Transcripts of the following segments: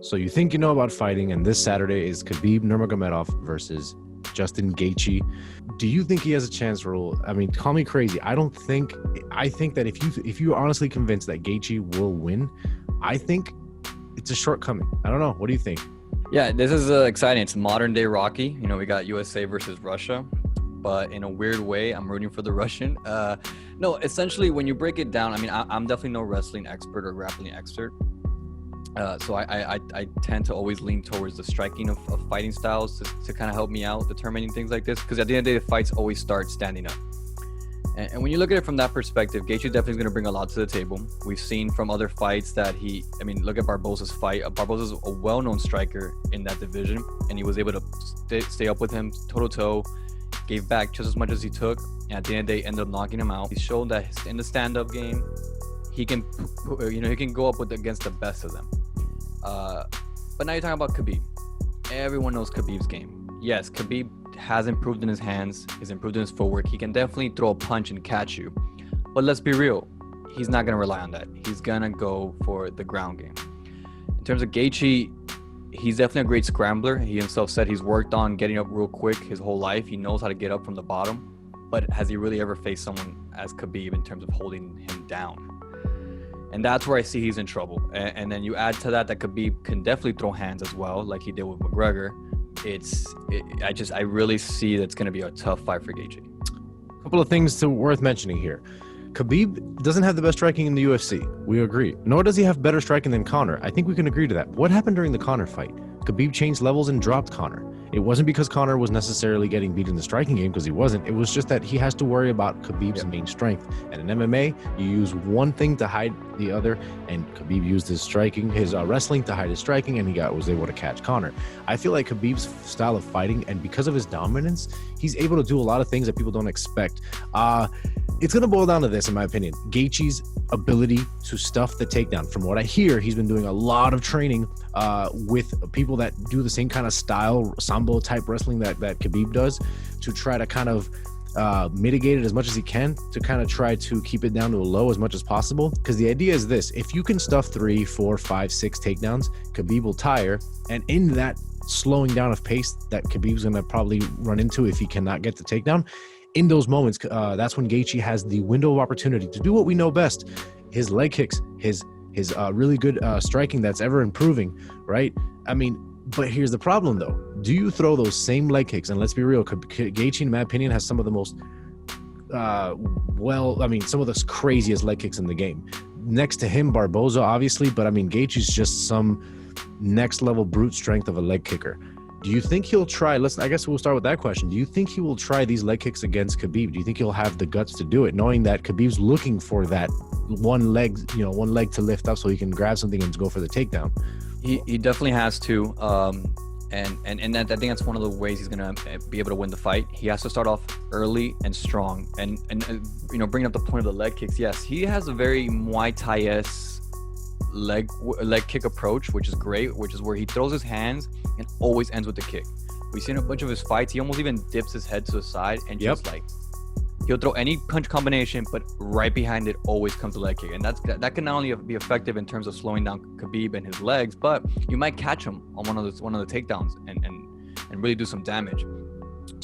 So you think you know about fighting, and this Saturday is Khabib Nurmagomedov versus Justin Gaethje. Do you think he has a chance, Raul? I mean, call me crazy. I think that if you're honestly convinced that Gaethje will win, I think it's a shortcoming. I don't know. What do you think? Yeah, this is exciting. It's modern day Rocky. You know, we got USA versus Russia, but in a weird way, I'm rooting for the Russian. No, essentially, when you break it down, I mean, I'm definitely no wrestling expert or grappling expert. So I tend to always lean towards the striking of fighting styles to kind of help me out determining things like this, because at the end of the day, the fights always start standing up. And when you look at it from that perspective, Gaethje definitely is going to bring a lot to the table. We've seen from other fights that look at Barboza's fight. Barboza's a well-known striker in that division, and he was able to stay up with him toe-to-toe, gave back just as much as he took, and at the end of the day, ended up knocking him out. He's shown that in the stand-up game, he can go up against the best of them. But now you're talking about Khabib. Everyone knows Khabib's game. Yes, Khabib has improved in his hands. He's improved in his footwork. He can definitely throw a punch and catch you. But let's be real. He's not going to rely on that. He's going to go for the ground game. In terms of Gaethje, he's definitely a great scrambler. He himself said he's worked on getting up real quick his whole life. He knows how to get up from the bottom. But has he really ever faced someone as Khabib in terms of holding him down? And that's where I see he's in trouble. And then you add to that Khabib can definitely throw hands as well, like he did with McGregor. I really see that's going to be a tough fight for Gaethje. A couple of things worth mentioning here. Khabib doesn't have the best striking in the UFC. We agree. Nor does he have better striking than Conor. I think we can agree to that. What happened during the Conor fight? Khabib changed levels and dropped Conor. It wasn't because Conor was necessarily getting beat in the striking game, because he wasn't. It was just that he has to worry about Khabib's main strength. And in MMA, you use one thing to hide the other, and Khabib used his wrestling to hide his striking, and was able to catch Conor. I feel like Khabib's style of fighting, and because of his dominance, he's able to do a lot of things that people don't expect. It's going to boil down to this, in my opinion. Gaethje's ability to stuff the takedown. From what I hear, he's been doing a lot of training with people that do the same kind of style, sambo type wrestling that Khabib does, to try to kind of mitigate it as much as he can, to kind of try to keep it down to a low as much as possible. Because the idea is this: if you can stuff 3, 4, 5, 6 takedowns, Khabib will tire, and in that slowing down of pace that Khabib's going to probably run into if he cannot get the takedown, in those moments, that's when Gaethje has the window of opportunity to do what we know best: his leg kicks, his really good striking that's ever improving, right? I mean, but here's the problem though. Do you throw those same leg kicks? And let's be real, Gaethje, in my opinion, has some of the most, some of the craziest leg kicks in the game. Next to him, Barboza, obviously, but I mean, Gaethje's just some next level brute strength of a leg kicker. Do you think he'll try? I guess we'll start with that question. Do you think he will try these leg kicks against Khabib? Do you think he'll have the guts to do it, knowing that Khabib's looking for that one leg to lift up so he can grab something and go for the takedown? He definitely has to. And I think that's one of the ways he's going to be able to win the fight. He has to start off early and strong. And bringing up the point of the leg kicks, yes, he has a very Muay Thai-esque leg kick approach, which is great, which is where he throws his hands and always ends with the kick. We've seen a bunch of his fights. He almost even dips his head to the side and just he'll throw any punch combination, but right behind it always comes a leg kick. And that can not only be effective in terms of slowing down Khabib and his legs, but you might catch him on one of the takedowns and really do some damage.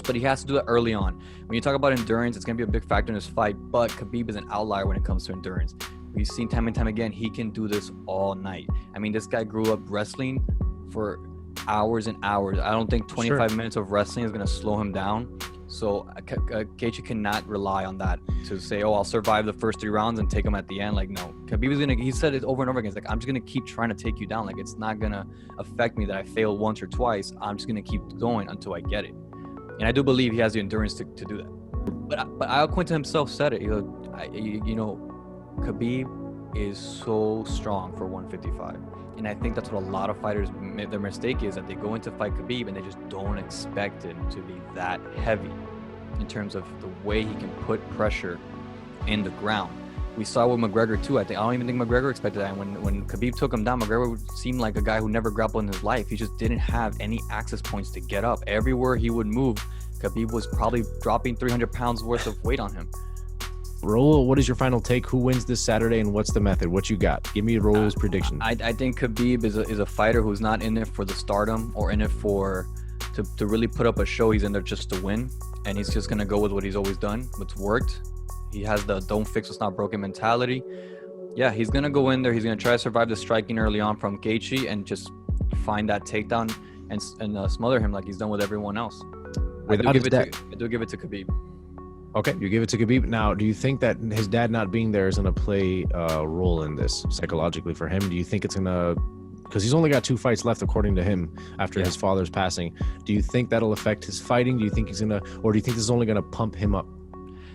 But he has to do that early on. When you talk about endurance, it's going to be a big factor in this fight, but Khabib is an outlier when it comes to endurance. We've seen time and time again, he can do this all night. I mean, this guy grew up wrestling for hours and hours. I don't think 25 minutes of wrestling is going to slow him down. So Gaethje cannot rely on that to say, oh, I'll survive the first 3 rounds and take him at the end. Like, no. Khabib he said it over and over again. It's like, I'm just going to keep trying to take you down. Like, it's not going to affect me that I fail once or twice. I'm just going to keep going until I get it. And I do believe he has the endurance to do that. But Al Quinta himself said it. Khabib is so strong for 155. And I think that's what a lot of fighters, their mistake is, that they go into fight Khabib and they just don't expect him to be that heavy in terms of the way he can put pressure in the ground. We saw with McGregor too. I don't even think McGregor expected that. And when Khabib took him down, McGregor seemed like a guy who never grappled in his life. He just didn't have any access points to get up. Everywhere he would move, Khabib was probably dropping 300 pounds worth of weight on him. Raul, what is your final take? Who wins this Saturday, and what's the method? What you got? Give me Raul's prediction. I think Khabib is a fighter who's not in it for the stardom or in it for to really put up a show. He's in there just to win, and he's just gonna go with what he's always done, what's worked. He has the don't fix what's not broken mentality. Yeah, he's gonna go in there. He's gonna try to survive the striking early on from Gaethje and just find that takedown and smother him like he's done with everyone else. I do give it to Khabib. Okay, you give it to Khabib. Now, do you think that his dad not being there is going to play a role in this psychologically for him? Do you think it's going to, because he's only got 2 fights left according to him after his father's passing. Do you think that'll affect his fighting? Do you think he's going to, or do you think this is only going to pump him up?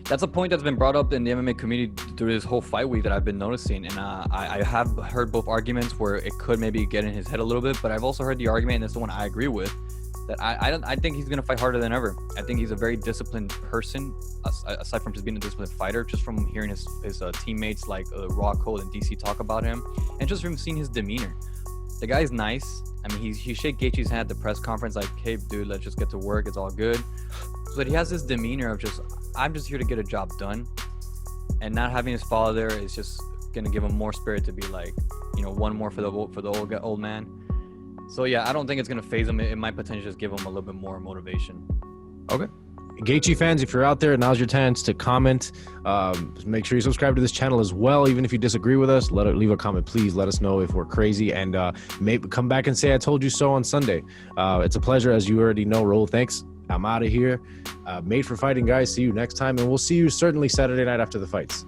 That's a point that's been brought up in the MMA community through this whole fight week that I've been noticing. And I have heard both arguments where it could maybe get in his head a little bit, but I've also heard the argument, and it's the one I agree with, that I think he's going to fight harder than ever. I think he's a very disciplined person, aside from just being a disciplined fighter, just from hearing his teammates like Raw Cole and DC talk about him, and just from seeing his demeanor. The guy's nice. I mean, he shake Gaethje's hand at the press conference like, hey, dude, let's just get to work. It's all good. But he has this demeanor of just, I'm just here to get a job done. And not having his father there is just going to give him more spirit to be like, one more for the old man. So yeah, I don't think it's gonna phase him. It might potentially just give him a little bit more motivation. Okay. Gaethje fans, if you're out there, now's your chance to comment. Make sure you subscribe to this channel as well. Even if you disagree with us, leave a comment. Please let us know if we're crazy, and maybe come back and say I told you so on Sunday. It's a pleasure, as you already know. Raul, thanks. I'm out of here. Made for fighting, guys. See you next time, and we'll see you certainly Saturday night after the fights.